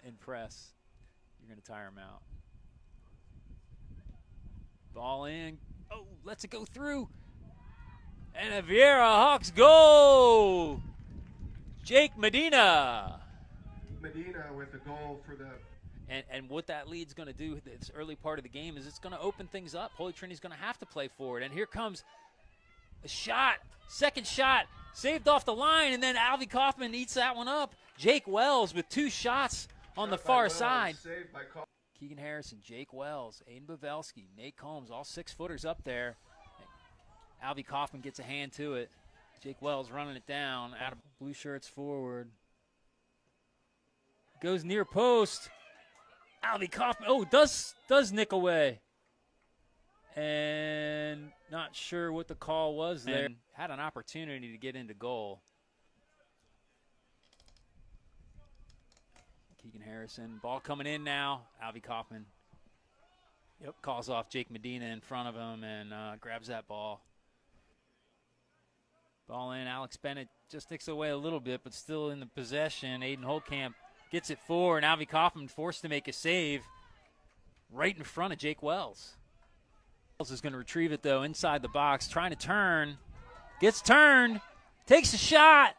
in press, you're going to tire him out. Ball in. Oh, lets it go through. And a Viera Hawks goal. Jake Medina. Medina with the goal for the. And what that lead's going to do this early part of the game is it's going to open things up. Holy Trinity's going to have to play forward. And here comes a shot. Second shot. Saved off the line. And then ALVEY KAUFMAN eats that one up. Jake Wells with 2 shots on the far side. Keegan Harrison, Jake Wells, Aiden Pavelski, Nate Combs, all 6-footers up there. ALVEY KAUFMAN gets a hand to it. Jake Wells running it down. Out of blue shirts forward. Goes near post. ALVEY KAUFMAN, oh, does nick away. And not sure what the call was there. And had an opportunity to get into goal. Keegan Harrison, ball coming in now. ALVEY KAUFMAN calls off Jake Medina in front of him and grabs that ball. Ball in, Alex Bennett just nicks away a little bit, but still in the possession. Aiden Holtkamp gets it forward, and ALVEY KAUFMAN forced to make a save right in front of Jake Wells. Wells is going to retrieve it, though, inside the box, trying to turn. Gets turned, takes a shot.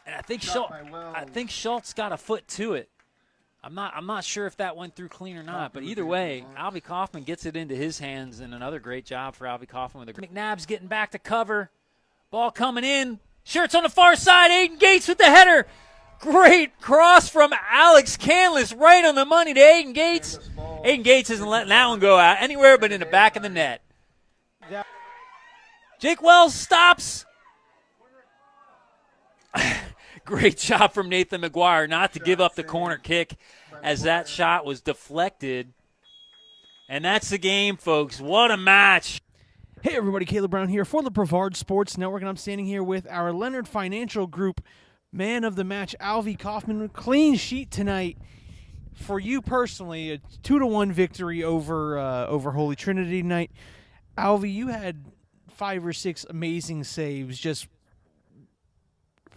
And I think Schultz got a foot to it. I'm not sure if that went through clean or not, but either way, ALVEY KAUFMAN gets it into his hands, and another great job for ALVEY KAUFMAN. With McNabb's getting back to cover. Ball coming in. Shirts on the far side. Aiden Gates with the header. Great cross from Alex Canlis right on the money to Aiden Gates. Aiden Gates isn't letting that one go out anywhere but in the back of the net. Jake Wells stops. Great job from Nathan McGuire not to give up the corner kick as that shot was deflected. And that's the game, folks. What a match. Hey, everybody. Caleb Brown here for the BREVARD Sports Network, and I'm standing here with our Leonard Financial Group man of the match, ALVEY KAUFMAN. Clean sheet tonight for you personally, a 2-1 victory over Holy Trinity tonight. ALVEY, you had 5 or 6 amazing saves. Just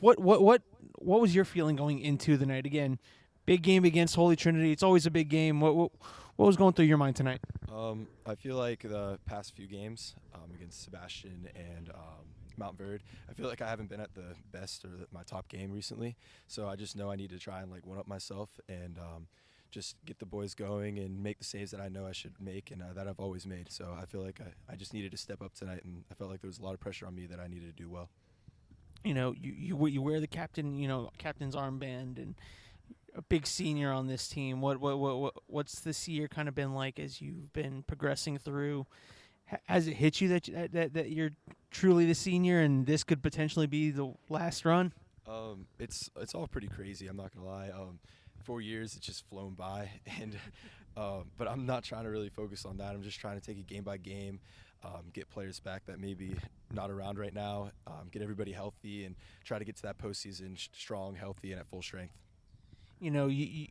what was your feeling going into the night? Again, big game against Holy Trinity. It's always a big game. What was going through your mind tonight? I feel like the past few games against Sebastian and Mount Verde, I feel like I haven't been at the best or my top game recently. So I just know I need to try and one-up myself and just get the boys going and make the saves that I know I should make and that I've always made. So I feel like I just needed to step up tonight, and I felt like there was a lot of pressure on me that I needed to do well. You know, you wear the captain's armband, and a big senior on this team. What's this year kind of been like as you've been progressing through? Has it hit you that you're truly the senior and this could potentially be the last run? It's all pretty crazy. I'm not gonna lie. 4 years, it's just flown by, and but I'm not trying to really focus on that. I'm just trying to take it game by game. Get players back that maybe not around right now, get everybody healthy, and try to get to that postseason strong, healthy, and at full strength. You know, you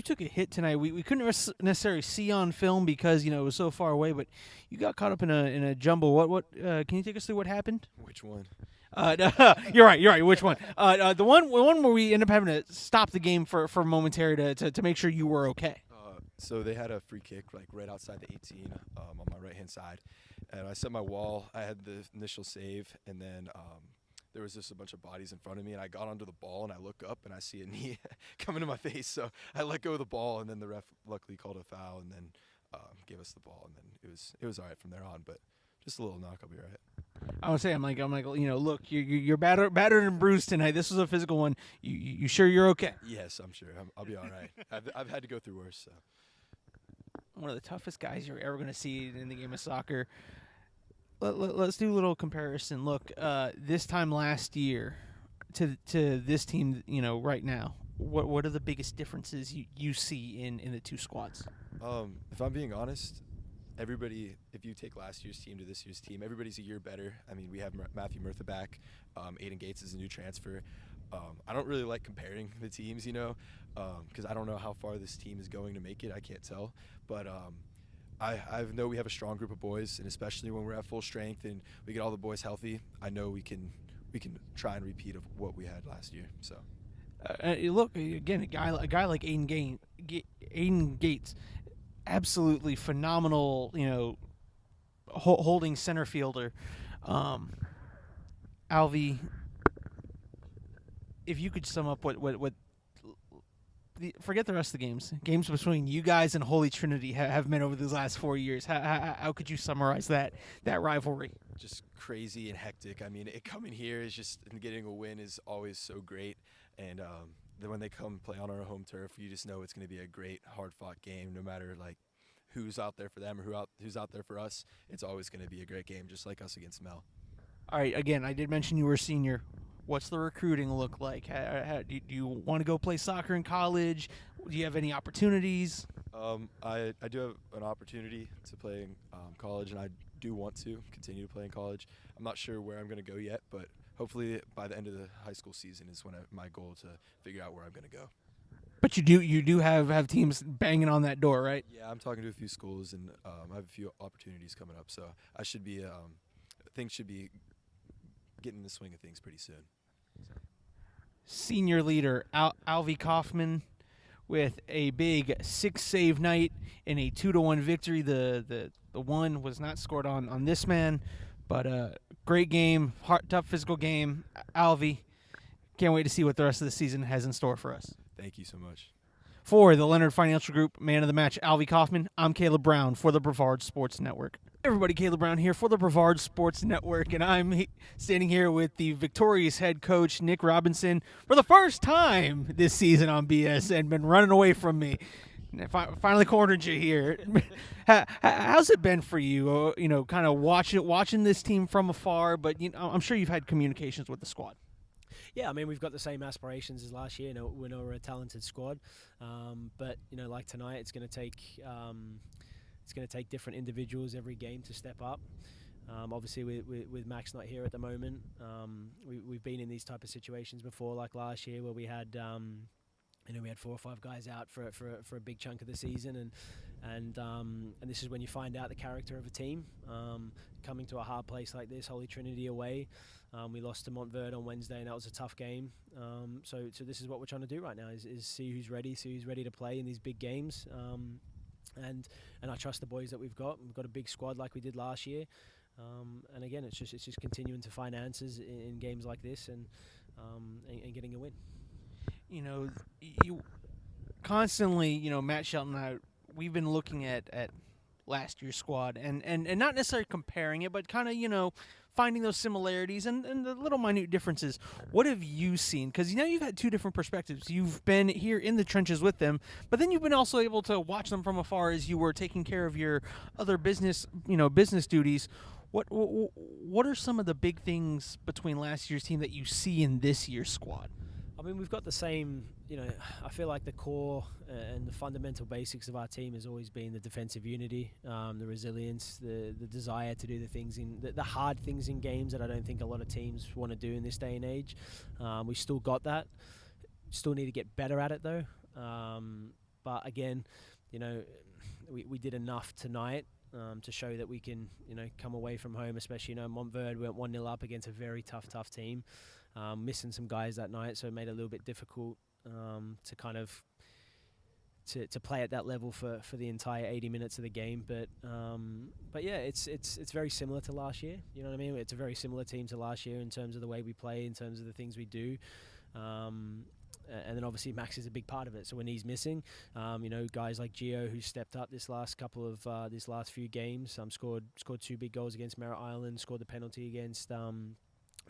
took a hit tonight. We couldn't necessarily see on film because it was so far away, but you got caught up in a jumble. What can you take us through what happened? Which one? You're right. Which one? The one where we end up having to stop the game for momentary to make sure you were okay. So they had a free kick right outside the 18 on my right-hand side. And I set my wall. I had the initial save, and then there was just a bunch of bodies in front of me, and I got onto the ball, and I look up, and I see a knee coming to my face. So I let go of the ball, and then the ref luckily called a foul and then gave us the ball. And then it was all right from there on, but just a little knock, I'll be all right. I would say, I'm like, look, you're battered and bruised tonight. This was a physical one. You sure you're okay? Yes, I'm sure. I'll be all right. I've had to go through worse, so. One of the toughest guys you're ever going to see in the game of soccer. Let's do a little comparison. Look, this time last year to this team, right now, what are the biggest differences you see in the two squads? If I'm being honest, everybody, if you take last year's team to this year's team, everybody's a year better. I mean, we have Matthew Murtha back. Aiden Gates is a new transfer. I don't really like comparing the teams, because I don't know how far this team is going to make it. I can't tell. But I know we have a strong group of boys, and especially when we're at full strength and we get all the boys healthy, I know we can try and repeat of what we had last year. So, Look again, a guy like Aiden Gates, absolutely phenomenal. Holding center fielder. Alvey, if you could sum up what forget the rest of the games between you guys and Holy Trinity have been over these last 4 years. How could you summarize that rivalry? Just crazy and hectic. I mean, coming here is just, and getting a win is always so great. And then when they come play on our home turf, you just know it's going to be a great, hard-fought game. No matter like who's out there for them or who's out there for us, it's always going to be a great game, just like us against Mel. All right. Again, I did mention you were a senior. What's the recruiting look like? Do you want to go play soccer in college? Do you have any opportunities? I do have an opportunity to play in college, and I do want to continue to play in college. I'm not sure where I'm going to go yet, but hopefully by the end of the high school season is when my goal to figure out where I'm going to go. But you do have teams banging on that door, right? Yeah, I'm talking to a few schools, and I have a few opportunities coming up, so I should be things should be getting in the swing of things pretty soon. Senior leader ALVEY KAUFMAN with a big 6-save night in a 2-1 victory. The one was not scored on this man, but great game, tough physical game. ALVEY, can't wait to see what the rest of the season has in store for us. Thank you so much. For the Leonard Financial Group Man of the Match, ALVEY KAUFMAN, I'm Caleb Brown for the BREVARD Sports Network. Hey everybody, Caleb Brown here for the BREVARD Sports Network, and I'm standing here with the victorious head coach, Nick Robinson, for the first time this season on BS, and been running away from me. Finally cornered you here. How's it been for you, kind of watching this team from afar, but I'm sure you've had communications with the squad. Yeah, I mean, we've got the same aspirations as last year. We know we're a talented squad, but like tonight, it's going to take different individuals every game to step up. Obviously, with Max not here at the moment, we've been in these type of situations before, like last year where we had we had 4 or 5 guys out for a big chunk of the season, and this is when you find out the character of a team. Coming to a hard place like this, Holy Trinity away. We lost to Montverde on Wednesday, and that was a tough game. So this is what we're trying to do right now: is see who's ready to play in these big games. And I trust the boys that we've got. We've got a big squad like we did last year. And again, it's just continuing to find answers in games like this, and getting a win. You constantly, Matt Shelton and I, we've been looking at last year's squad and not necessarily comparing it, but kind of, finding those similarities and the little minute differences. What have you seen? Because, you've had 2 different perspectives. You've been here in the trenches with them, but then you've been also able to watch them from afar as you were taking care of your other business duties. What are some of the big things between last year's team that you see in this year's squad? I mean, we've got the same, I feel like the core and the fundamental basics of our team has always been the defensive unity, the resilience, the desire to do the things the hard things in games that I don't think a lot of teams want to do in this day and age. We still got that. Still need to get better at it though. But again, we did enough tonight to show that we can, come away from home, especially, Montverde went 1-0 up against a very tough team. Missing some guys that night, so it made it a little bit difficult to kind of to play at that level for the entire 80 minutes of the game. But yeah, it's very similar to last year. You know what I mean? It's a very similar team to last year in terms of the way we play, in terms of the things we do. And then obviously Max is a big part of it. So when he's missing, guys like Gio, who stepped up this last few games, scored 2 big goals against Merritt Island, scored the penalty against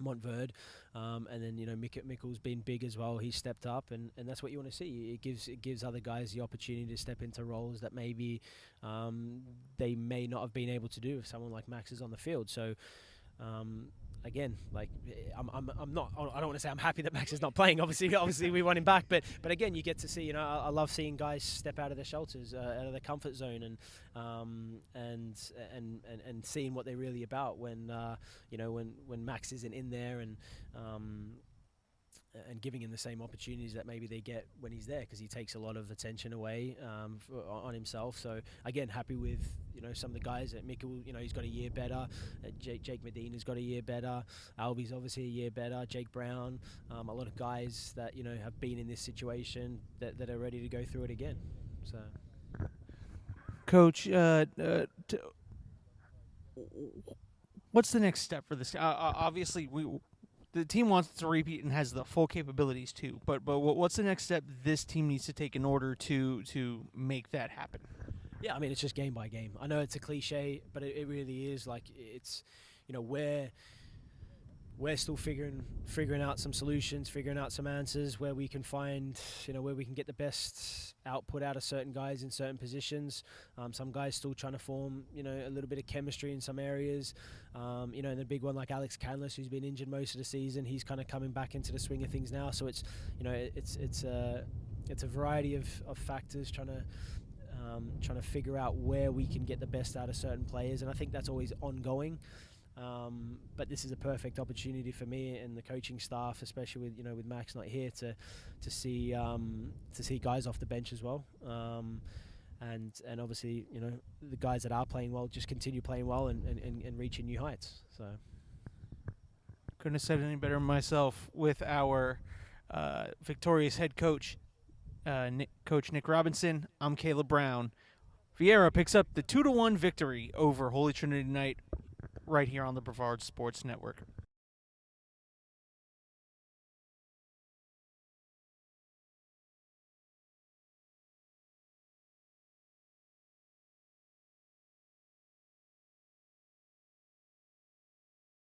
Montverde, and then Mikkel's been big as well. He stepped up, and that's what you want to see. It gives other guys the opportunity to step into roles that maybe they may not have been able to do if someone like Max is on the field. So again, like I'm not. I don't want to say I'm happy that Max is not playing. Obviously we want him back, but again, you get to see. I love seeing guys step out of their shelters, out of their comfort zone, and seeing what they're really about when when Max isn't in there, and and giving him the same opportunities that maybe they get when he's there, because he takes a lot of attention away on himself. So again, happy with some of the guys. At Mikkel, he's got a year better. Jake Medina's got a year better. ALVEY's obviously a year better. Jake Brown, a lot of guys that have been in this situation that are ready to go through it again. So, Coach, what's the next step for this? Obviously, the team wants to repeat and has the full capabilities too. But what's the next step this team needs to take in order to make that happen? Yeah, I mean, it's just game by game. I know it's a cliche, but it really is. Like, it's we're still figuring out some solutions, figuring out some answers where we can find, where we can get the best output out of certain guys in certain positions. Some guys still trying to form, a little bit of chemistry in some areas. And the big one like Alex Canlis, who's been injured most of the season, he's kind of coming back into the swing of things now. So it's, it's a variety of factors trying to figure out where we can get the best out of certain players, and I think that's always ongoing. But this is a perfect opportunity for me and the coaching staff, especially with Max not here, to see guys off the bench as well, and obviously the guys that are playing well just continue playing well and reaching new heights. So couldn't have said it any better myself with our victorious head coach, Coach Nick Robinson. I'm Caleb Brown. Viera picks up the 2-1 victory over Holy Trinity Knight right here on the Brevard Sports Network.